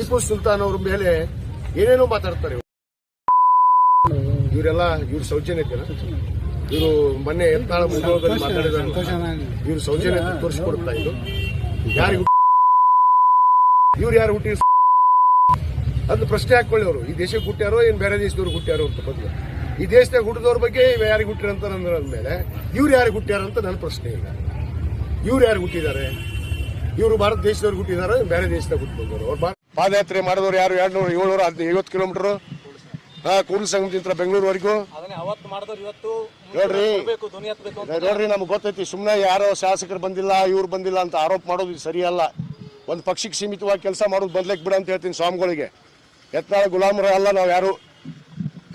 ಟಿಪ್ಪು ಸುಲ್ತಾನ್ ಅವ್ರ ಮೇಲೆ ಏನೇನೋ ಮಾತಾಡ್ತಾರೆ. ಇವರೆಲ್ಲ ಇವ್ರ ಸೌಜನ್ಯತೆನ ಇವರು ಮೊನ್ನೆ ಯತ್ನಾಳ ಮುಗೋದಲ್ಲಿ ಮಾತಾಡಿದ ಇವ್ರ ಸೌಜನ್ಯತೆ ತೋರಿಸಿಕೊಡ್ತಾ ಇದ್ರು. ಯಾರಿಗೂ ಇವ್ರು ಯಾರು ಹುಟ್ಟಿ ಅದು ಪ್ರಶ್ನೆ ಹಾಕೊಳ್ಳಿ. ಅವರು ಈ ದೇಶಕ್ಕೆ ಹುಟ್ಟ್ಯಾರೋ ಏನ್ ಬೇರೆ ದೇಶದವ್ರು ಹುಟ್ಟ್ಯಾರೋ ಅಂತ ಬಗ್ಗೆ, ಈ ದೇಶದಾಗ ಹುಟ್ಟಿದವ್ರ ಬಗ್ಗೆ ಯಾರಿಗೆ ಹುಟ್ಟಿರಂತ ಅಂದ್ಮೇಲೆ ಇವ್ರು ಯಾರಿಗೆ ಹುಟ್ಟ್ಯಾರ ಅಂತ ನನ್ನ ಪ್ರಶ್ನೆ ಇಲ್ಲ. ಇವ್ರು ಯಾರು ಹುಟ್ಟಿದ್ದಾರೆ? ಇವರು ಭಾರತ ದೇಶದವ್ರು ಹುಟ್ಟಿದಾರೋ ಬೇರೆ ದೇಶದಾಗ ಹುಟ್ಟಿದವರು? ಅವ್ರು ಪಾದಯಾತ್ರೆ ಮಾಡಿದವರು ಯಾರು? 200-750 ಕಿಲೋಮೀಟರ್ ಕೂಡಲ ಸಂಗಮದಿಂದ ಬೆಂಗಳೂರುವರೆಗೂ ನೋಡ್ರಿ. ನಮ್ಗೆ ಗೊತ್ತೈತಿ, ಸುಮ್ಮನೆ ಯಾರೋ ಶಾಸಕರು ಬಂದಿಲ್ಲ ಇವ್ರು ಬಂದಿಲ್ಲ ಅಂತ ಆರೋಪ ಮಾಡೋದು ಸರಿಯಲ್ಲ. ಒಂದು ಪಕ್ಷಕ್ಕೆ ಸೀಮಿತವಾಗಿ ಕೆಲಸ ಮಾಡೋದು ಬದಲಕ್ಕೆ ಬಿಡ ಅಂತ ಹೇಳ್ತೀನಿ ಸ್ವಾಮಿಗಳಿಗೆ. ಯತ್ನಾಳ ಗುಲಾಮರ ಅಲ್ಲ ನಾವು ಯಾರು.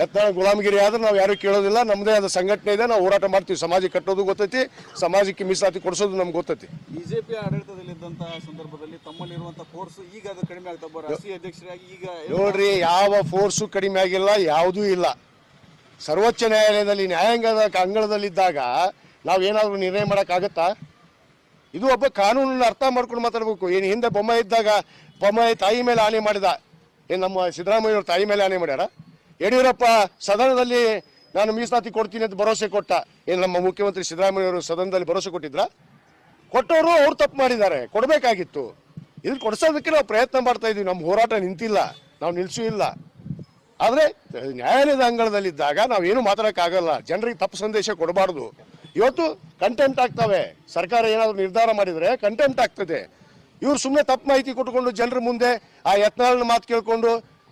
ಯತ್ನಾಳ ಗುಲಾಮಗಿರಿ ಆದ್ರೆ ನಾವು ಯಾರು ಕೇಳೋದಿಲ್ಲ. ನಮ್ಮದೇ ಆದ ಸಂಘಟನೆ ಇದೆ, ನಾವು ಹೋರಾಟ ಮಾಡ್ತೀವಿ. ಸಮಾಜ ಕಟ್ಟೋದು ಗೊತ್ತೈತಿ, ಸಮಾಜಕ್ಕೆ ಮೀಸಲಾತಿ ಕೊಡಿಸೋದು ನಮ್ಗೆ ಗೊತ್ತೈತಿ. ಬಿಜೆಪಿ ಆಡಳಿತದಲ್ಲಿದ್ದಂತಹ ಸಂದರ್ಭದಲ್ಲಿ ತಮ್ಮಲ್ಲಿರುವಂತಹ ಫೋರ್ಸ್ ಈಗ ಅದು ಕಡಿಮೆ ಆಗ್ತಾ ರಾಷ್ಟ್ರೀಯ ಅಧ್ಯಕ್ಷರಾಗಿ ಈಗ ನೋಡ್ರಿ, ಯಾವ ಫೋರ್ಸು ಕಡಿಮೆ ಆಗಿಲ್ಲ, ಯಾವುದೂ ಇಲ್ಲ. ಸರ್ವೋಚ್ಚ ನ್ಯಾಯಾಲಯದಲ್ಲಿ ನ್ಯಾಯಾಂಗದ ಅಂಗಳದಲ್ಲಿದ್ದಾಗ ನಾವೇನಾದ್ರೂ ನಿರ್ಣಯ ಮಾಡೋಕ್ಕಾಗತ್ತಾ? ಇದು ಒಬ್ಬ ಕಾನೂನನ್ನು ಅರ್ಥ ಮಾಡ್ಕೊಂಡು ಮಾತಾಡಬೇಕು. ಏನು ಹಿಂದೆ ಬೊಮ್ಮಾಯಿ ಇದ್ದಾಗ ಬೊಮ್ಮಾಯಿ ತಾಯಿ ಮೇಲೆ ಆನೆ ಮಾಡಿದ, ಏನು ನಮ್ಮ ಸಿದ್ದರಾಮಯ್ಯವ್ರ ತಾಯಿ ಮೇಲೆ ಆನೆ ಮಾಡ್ಯಾರ? ಯಡಿಯೂರಪ್ಪ ಸದನದಲ್ಲಿ ನಾನು ಮೀಸಲಾತಿ ಕೊಡ್ತೀನಿ ಅಂತ ಭರವಸೆ ಕೊಟ್ಟ, ಏನು ನಮ್ಮ ಮುಖ್ಯಮಂತ್ರಿ ಸಿದ್ದರಾಮಯ್ಯವರು ಸದನದಲ್ಲಿ ಭರವಸೆ ಕೊಟ್ಟಿದ್ರ? ಕೊಟ್ಟವರು ಅವ್ರು ತಪ್ಪು ಮಾಡಿದ್ದಾರೆ, ಕೊಡಬೇಕಾಗಿತ್ತು. ಇದನ್ನು ಕೊಡಿಸೋದಕ್ಕೆ ನಾವು ಪ್ರಯತ್ನ ಮಾಡ್ತಾ ಇದೀವಿ. ನಮ್ಮ ಹೋರಾಟ ನಿಂತಿಲ್ಲ, ನಾವು ನಿಲ್ಸೂ ಇಲ್ಲ. ಆದರೆ ನ್ಯಾಯಾಲಯದ ಅಂಗಳದಲ್ಲಿದ್ದಾಗ ನಾವೇನು ಮಾತಾಡೋಕ್ಕಾಗಲ್ಲ. ಜನರಿಗೆ ತಪ್ಪು ಸಂದೇಶ ಕೊಡಬಾರ್ದು. ಇವತ್ತು ಕಂಟೆಂಟ್ ಆಗ್ತವೆ. ಸರ್ಕಾರ ಏನಾದರೂ ನಿರ್ಧಾರ ಮಾಡಿದರೆ ಕಂಟೆಂಟ್ ಆಗ್ತದೆ. ಇವ್ರು ಸುಮ್ಮನೆ ತಪ್ಪು ಮಾಹಿತಿ ಕೊಟ್ಟುಕೊಂಡು ಜನರ ಮುಂದೆ ಆ ಯತ್ನಾಳನ ಮಾತು ಕೇಳ್ಕೊಂಡು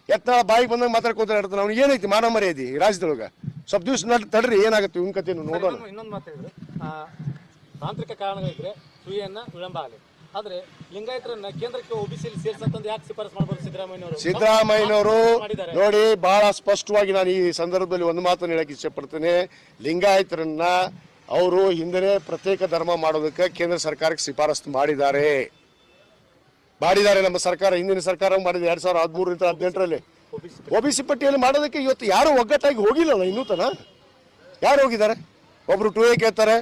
ಯತ್ನಾಳ ಬಾಯಿಗೆ ಬಂದಾಗ ಮಾತಾಡ್ಕೋತಾರೆ ಇರ್ತದೆ. ಅವ್ನಿಗೆ ಏನೈತಿ ಮಾನ ಮರ್ಯಾದೆ ಈ ರಾಜ್ಯದೊಳಗೆ? ಸ್ವಲ್ಪ ದಿವಸ ತಡ್ರಿ, ಏನಾಗುತ್ತೆ ಇವನ್ ಕಥೆಯನ್ನು ನೋಡೋಣ. ಇನ್ನೊಂದು ಮಾತು ಹೇಳಿದ್ರೆ, ತಾಂತ್ರಿಕ ಕಾರಣಗಳಿದ್ರೆ ಸುಳಿಯನ್ನ ವಿಳಂಬ ಆಗಲಿ, ಆದ್ರೆ ಲಿಂಗಾಯತರನ್ನ ಕೇಂದ್ರಕ್ಕೆ ಒಬಿಸಿಯಲ್ಲಿ ಸೇರ್ಸಂತಂದು ಯಾಕೆ ಶಿಫಾರಸು ಮಾಡಬಹುದು ಸಿದ್ದರಾಮಯ್ಯನವರು? ನೋಡಿ, ಬಹಳ ಸ್ಪಷ್ಟವಾಗಿ ನಾನು ಈ ಸಂದರ್ಭದಲ್ಲಿ ಒಂದು ಮಾತನ್ನು ಹೇಳಕ್ಕೆ ಇಷ್ಟಪಡ್ತೇನೆ. ಲಿಂಗಾಯತರನ್ನ ಅವರು ಹಿಂದೆ ಪ್ರತ್ಯೇಕ ಧರ್ಮ ಮಾಡೋದಕ್ಕೆ ಕೇಂದ್ರ ಸರ್ಕಾರಕ್ಕೆ ಶಿಫಾರಸು ಮಾಡಿದ್ದಾರೆ. ನಮ್ಮ ಸರ್ಕಾರ, ಹಿಂದಿನ ಸರ್ಕಾರ ಮಾಡಿದೆ 2013 18ರಲ್ಲಿ ಒಬಿಸಿ ಪಟ್ಟಿಯಲ್ಲಿ ಮಾಡೋದಕ್ಕೆ. ಇವತ್ತು ಯಾರು ಒಗ್ಗಟ್ಟಾಗಿ ಹೋಗಿಲ್ಲಲ್ಲ ಇನ್ನೂ ತನ. ಯಾರು ಹೋಗಿದ್ದಾರೆ? ಒಬ್ರು 2A ಕೇಳ್ತಾರೆ,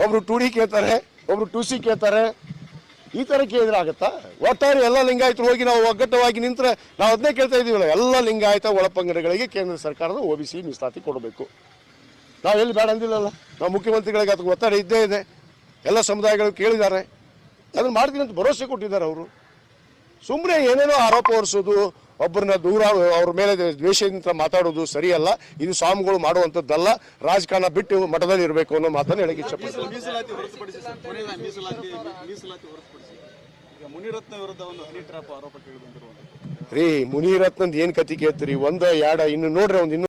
ಒಬ್ರು 2D ಕೇಳ್ತಾರೆ, ಒಬ್ರು 2C ಕೇಳ್ತಾರೆ. ಈ ತರ ಕೇಳಿದ್ರೆ ಆಗತ್ತಾ? ಒಟ್ಟಾರೆ ಎಲ್ಲ ಲಿಂಗಾಯತರು ಹೋಗಿ ನಾವು ಒಗ್ಗಟ್ಟವಾಗಿ ನಿಂತ್ರೆ ನಾವು ಅದನ್ನೇ ಕೇಳ್ತಾ ಇದೀವಲ್ಲ. ಎಲ್ಲ ಲಿಂಗಾಯತ ಒಳಪಂಗಡಗಳಿಗೆ ಕೇಂದ್ರ ಸರ್ಕಾರದ ಒಬಿಸಿ ಮೀಸಲಾತಿ ಕೊಡಬೇಕು. ನಾವೆಲ್ಲಿ ಬೇಡ ಅಂದಿಲ್ಲಲ್ಲ. ನಾವು ಮುಖ್ಯಮಂತ್ರಿಗಳಿಗೆ ಅದಕ್ಕೆ ಒತ್ತಡ ಇದ್ದೇ ಇದೆ. ಎಲ್ಲ ಸಮುದಾಯಗಳು ಕೇಳಿದ್ದಾರೆ, ಅದನ್ನು ಮಾಡ್ತೀನಿ ಅಂತ ಭರವಸೆ ಕೊಟ್ಟಿದ್ದಾರೆ ಅವರು. ಸುಮ್ಮನೆ ಏನೇನೋ ಆರೋಪ ಹೊರಿಸೋದು, ಒಬ್ಬರನ್ನ ದೂರ ಅವ್ರ ಮೇಲೆ ದ್ವೇಷದಿಂದ ಮಾತಾಡೋದು ಸರಿಯಲ್ಲ. ಇದು ಸ್ವಾಮಿಗಳು ಮಾಡುವಂಥದ್ದಲ್ಲ. ರಾಜಕಾರಣ ಬಿಟ್ಟು ಮಠದಲ್ಲಿ ಇರಬೇಕು ಅನ್ನೋ ಮಾತನ್ನು ಹೇಳಕ್ಕೆ ಇಷ್ಟಪಡ್ತೀನಿ. ಮುನಿರತ್ನಂದ್ ಏನ್ ಕತಿ ಕೇಳ್ತೀರಿ? 1, 2 ಇನ್ನು ನೋಡ್ರಿ,